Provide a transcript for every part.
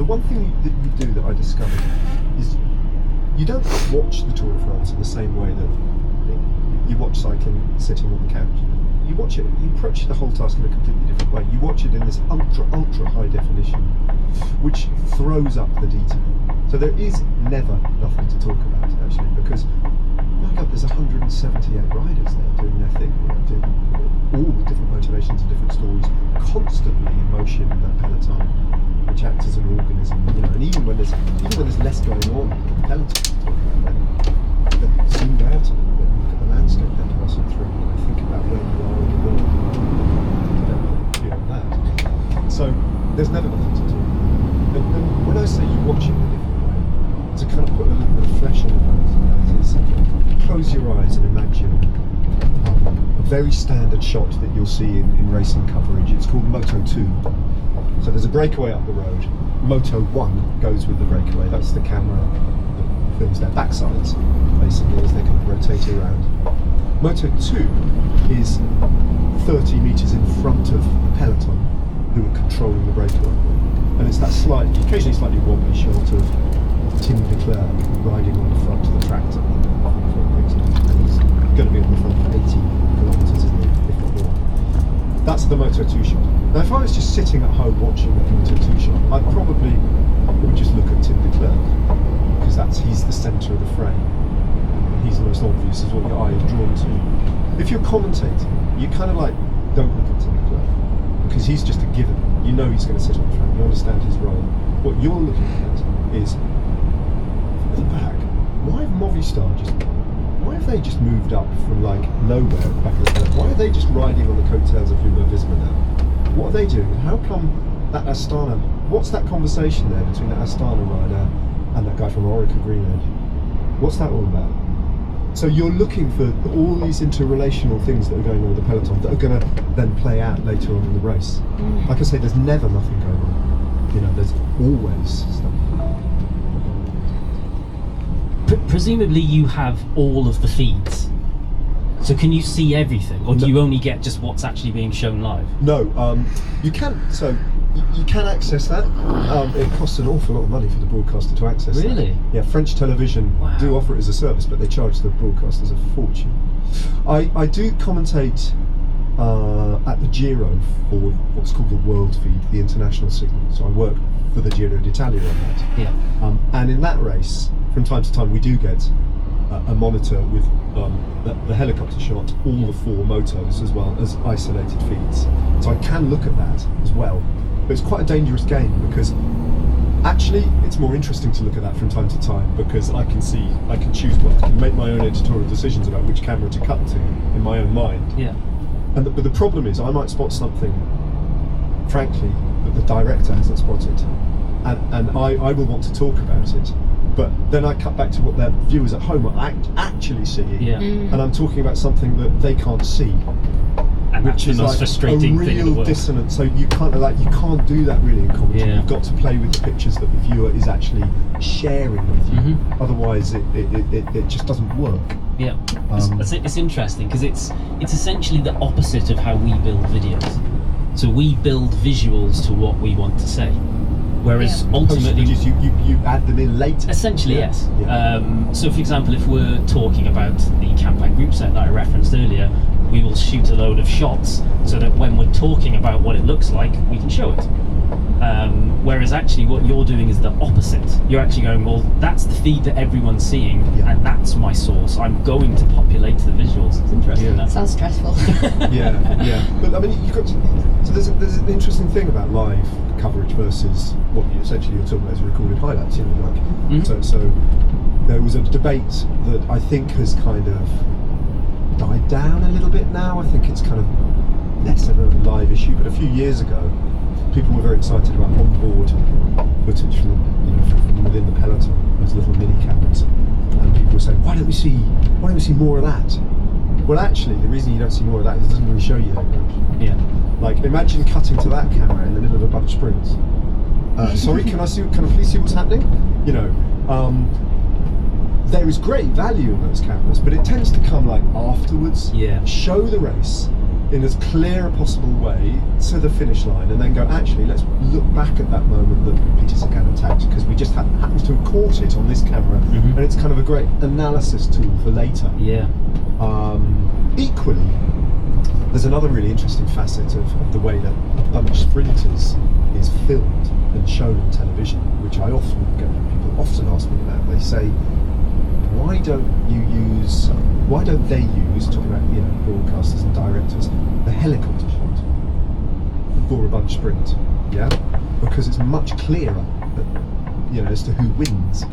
one thing that you do that I discovered is you don't watch the Tour de France in the same way that you watch cycling sitting on the couch. You watch it, you approach the whole task in a completely different way. You watch it in this ultra high definition, which throws up the detail. So there is never nothing to talk about, actually, because, oh my God, there's 178 riders there doing their thing, doing all the different motivations and different stories, constantly in motion in that peloton, which acts as an organism, and even when there's less going on in the peloton, then zoomed out a little bit, look at the landscape they're passing through, and think about where you are in the world, beyond that. So there's never nothing to do. And when I say you watch it in a different way, to kind of put a little bit of flesh on the bones of that is, close your eyes and imagine a very standard shot that you'll see in racing coverage. It's called Moto 2. So there's a breakaway up the road. Moto 1 goes with the breakaway. That's the camera that films their backsides, basically, as they kind of rotate around. Moto 2 is 30 metres in front of the peloton who are controlling the breakaway. And it's that occasionally slightly wobbly shot of Tim de Klerk riding on the front of the tractor. And he's going to be on the front for 80 kilometres, isn't he, if not more. That's the Moto 2 shot. Now, if I was just sitting at home watching the Moto 2 shot, I probably would just look at Tim de Klerk, because he's the centre of the frame. He's the most obvious, is what your eye is drawn to. If you're commentating, you kind of don't look at Tim de Klerk, because he's just a given. You know he's going to sit on the frame, you understand his role. What you're looking at is, at the back, why have they just moved up from nowhere at the back of the peloton? Why are they just riding on the coattails of Jumbo Visma now? What are they doing? How come that Astana, what's that conversation there between that Astana rider and that guy from Orica Greenedge? What's that all about? So you're looking for all these interrelational things that are going on with the peloton that are going to then play out later on in the race. Like I say, there's never nothing going on. There's always stuff. Presumably you have all of the feeds. So can you see everything, or do you only get just what's actually being shown live? No, you can. So you can access that. It costs an awful lot of money for the broadcaster to access that. Really? Yeah, French television do offer it as a service, but they charge the broadcasters a fortune. I do commentate at the Giro for what's called the World Feed, the international signal. So I work for the Giro d'Italia on that. Yeah. And in that race, from time to time, we do get a monitor with the helicopter shot, all the 4 motos, as well as isolated feeds. So I can look at that as well. But it's quite a dangerous game, because actually it's more interesting to look at that from time to time, because I can choose I can make my own editorial decisions about which camera to cut to in my own mind. Yeah. But the problem is, I might spot something, frankly, that the director hasn't spotted, and I will want to talk about it. But then I cut back to what their viewers at home are actually seeing, and I'm talking about something that they can't see, and which is most frustrating a thing in the real world. dissonance. So you can't do that really in commentary. Yeah. You've got to play with the pictures that the viewer is actually sharing with you. Otherwise, it just doesn't work. Yeah, it's interesting, because it's essentially the opposite of how we build videos. So we build visuals to what we want to say. Whereas ultimately you add them in later. Essentially, yes. Yeah. So for example, if we're talking about the campaign group set that I referenced earlier, we will shoot a load of shots so that when we're talking about what it looks like, we can show it. Whereas actually what you're doing is the opposite. You're actually going, well, that's the feed that everyone's seeing, and that's my source. I'm going to populate the visuals. It's interesting. That sounds stressful. yeah. But I mean, so there's an interesting thing about live coverage versus what you're talking about as recorded highlights. So there was a debate that I think has kind of died down a little bit now. I think it's kind of less of a live issue, but a few years ago, people were very excited about onboard footage from within the peloton, those little mini cameras, and people were saying, why don't we see more of that? Well, actually, the reason you don't see more of that is it doesn't really show you that much. Yeah. Like, imagine cutting to that camera in the middle of a bunch of sprints. Sorry, can I please see what's happening? There is great value in those cameras, but it tends to come afterwards. Yeah. Show the race, in as clear a possible way to the finish line, and then go, actually, let's look back at that moment that Peter Sagan attacked, because we just happens to have caught it on this camera, and it's kind of a great analysis tool for later. Yeah. Equally, there's another really interesting facet of the way that a bunch sprinters is filmed and shown on television, which I often get, people often ask me about. They say, why don't they use, talking about broadcasters and directors, the helicopter shot for a bunch sprint? Yeah, because it's much clearer, as to who wins.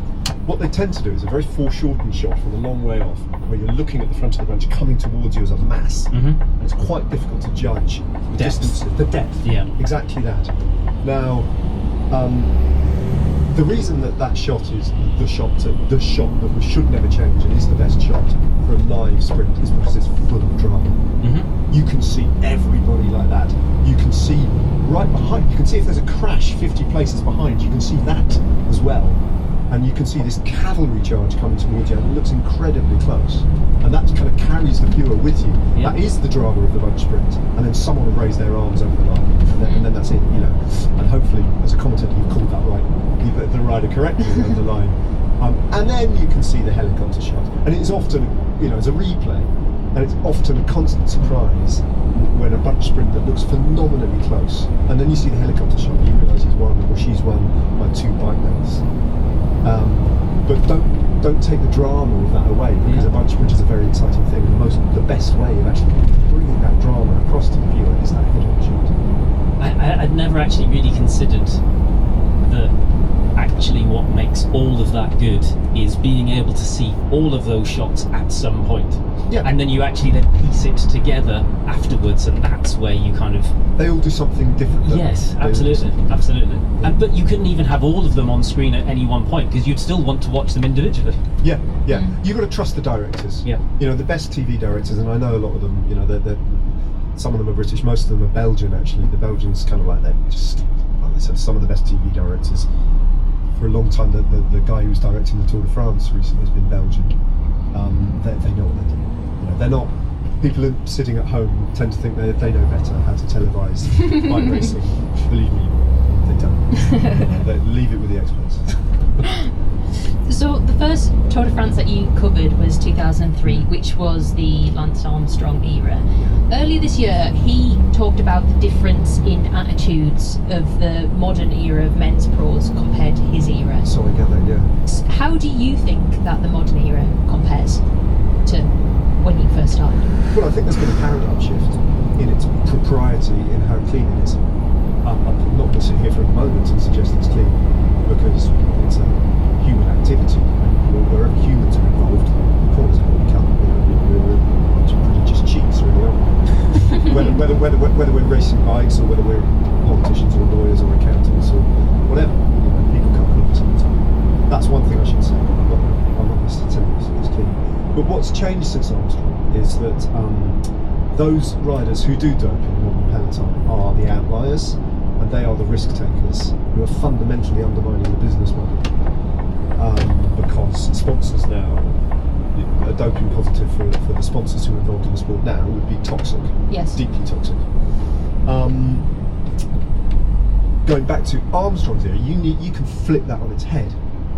What they tend to do is a very foreshortened shot from a long way off, where you're looking at the front of the bunch coming towards you as a mass, and it's quite difficult to judge the distance, the depth. Yeah, exactly that. Now, the reason that shot is the shot that we should never change, and is the best shot for a live sprint, is because it's full of drama. You can see everybody like that. You can see right behind. You can see if there's a crash 50 places behind. You can see that as well. And you can see this cavalry charge coming towards you, and it looks incredibly close. And that kind of carries the viewer with you. That is the drama of the bunch sprint. And then someone will raise their arms over the line, and then that's it. And hopefully, as a commentator, you've called that right, the rider correctly over the line. And then you can see the helicopter shot, and it's often, as a replay, and it's often a constant surprise when a bunch sprint that looks phenomenally close, and then you see the helicopter shot, and you realise he's won or she's won by 2 bike lengths. But don't take the drama of that away, because a bunch sprint is a very exciting thing. The best way of actually bringing that drama across to the viewer is that head-on shot. I'd never actually really considered that actually what makes all of that good is being able to see all of those shots at some point. Yeah. And then you actually then piece it together afterwards, and that's where you kind of... They all do something different. Yes, absolutely. But you couldn't even have all of them on screen at any one point, because you'd still want to watch them individually. Yeah. You've got to trust the directors. Yeah. The best TV directors, and I know a lot of them, they're some of them are British, most of them are Belgian actually. The Belgians kind of like some of the best TV directors. For a long time, the guy who's directing the Tour de France recently has been Belgian. They know what they're doing. They're not. People sitting at home tend to think they know better how to televise bike racing. Believe me, they don't. They leave it with the experts. So the first Tour de France that you covered was 2003, which was the Lance Armstrong era. Earlier this year, he talked about the difference in attitudes of the modern era of men's pros compared to his era. So I get that, yeah. How do you think that the modern era compares to when you first started? Well, I think there's been a paradigm shift in its propriety, in how clean it is. I'm not going to sit here for a moment and suggest it's clean, because it's a human activity, and wherever humans are involved, corners are what we come. We're a bunch of pretty just cheats, really, aren't we? whether we're racing bikes, or whether we're politicians or lawyers or accountants or whatever, people come clean sometimes. That's one thing I should say. I'm not going to tell you it's clean. But what's changed since Armstrong is that those riders who do dope in the modern peloton are the outliers, and they are the risk takers who are fundamentally undermining the business model. Because sponsors now, a doping positive for the sponsors who are involved in the sport now would be toxic. Yes. Deeply toxic. Going back to Armstrong's era, you can flip that on its head.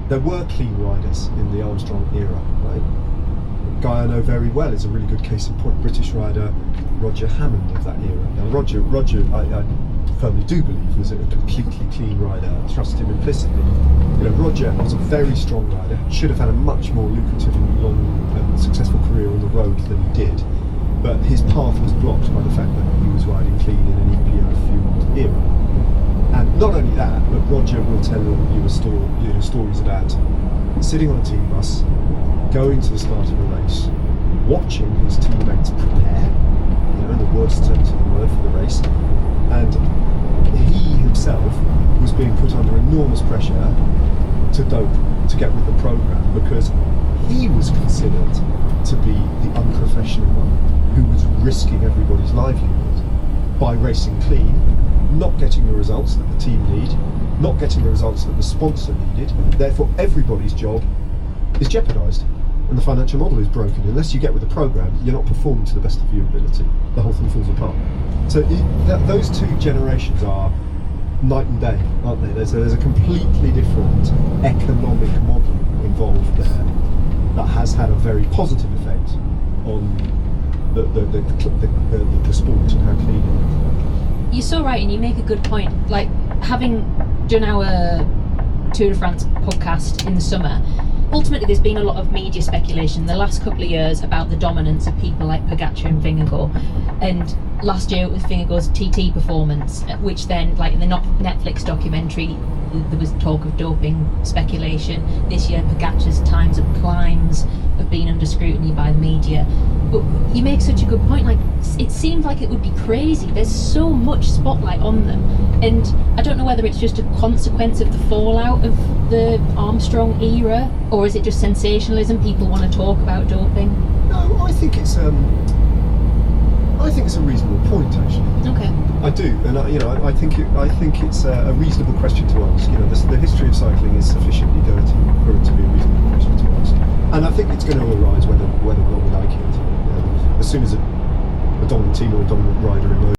There were clean riders in the Armstrong era, right? A guy I know very well is a really good case in point, British rider Roger Hammond of that era. Now Roger, I firmly do believe was a completely clean rider. I trust him implicitly. Roger was a very strong rider, should have had a much more lucrative and long and successful career on the road than he did, but his path was blocked by the fact that he was riding clean in an EPO-fueled era. And not only that, but Roger will tell you stories about sitting on a team bus, going to the start of a race, watching his teammates prepare, in the worst terms of the word, for the race, and he himself was being put under enormous pressure to dope, to get with the program, because he was considered to be the unprofessional one who was risking everybody's livelihood by racing clean, not getting the results that the team need, not getting the results that the sponsor needed. Therefore everybody's job is jeopardised. and the financial model is broken. Unless you get with the program, you're not performing to the best of your ability. The whole thing falls apart. So those two generations are night and day, aren't they? There's a completely different economic model involved there that has had a very positive effect on the sport and how clean it is. You're so right, and you make a good point. Like, having done our Tour de France podcast in the summer, ultimately there's been a lot of media speculation the last couple of years about the dominance of people like Pogačar and Vingegaard. And last year it was Vingegaard's TT performance, which then, like in the Netflix documentary, there was talk of doping speculation. This year Pogačar's times of climbs have been under scrutiny by the media. But you make such a good point, like it seems like it would be crazy. There's so much spotlight on them, and I don't know whether it's just a consequence of the fallout of the Armstrong era, or is it just sensationalism? People want to talk about doping. No, I think it's a reasonable point, actually. Okay. I do, and I think it's a reasonable question to ask. The history of cycling is sufficiently dirty for it to be a reasonable question to ask, and I think it's going to arise whether or not we like it. As soon as a dominant team or a dominant rider emerges.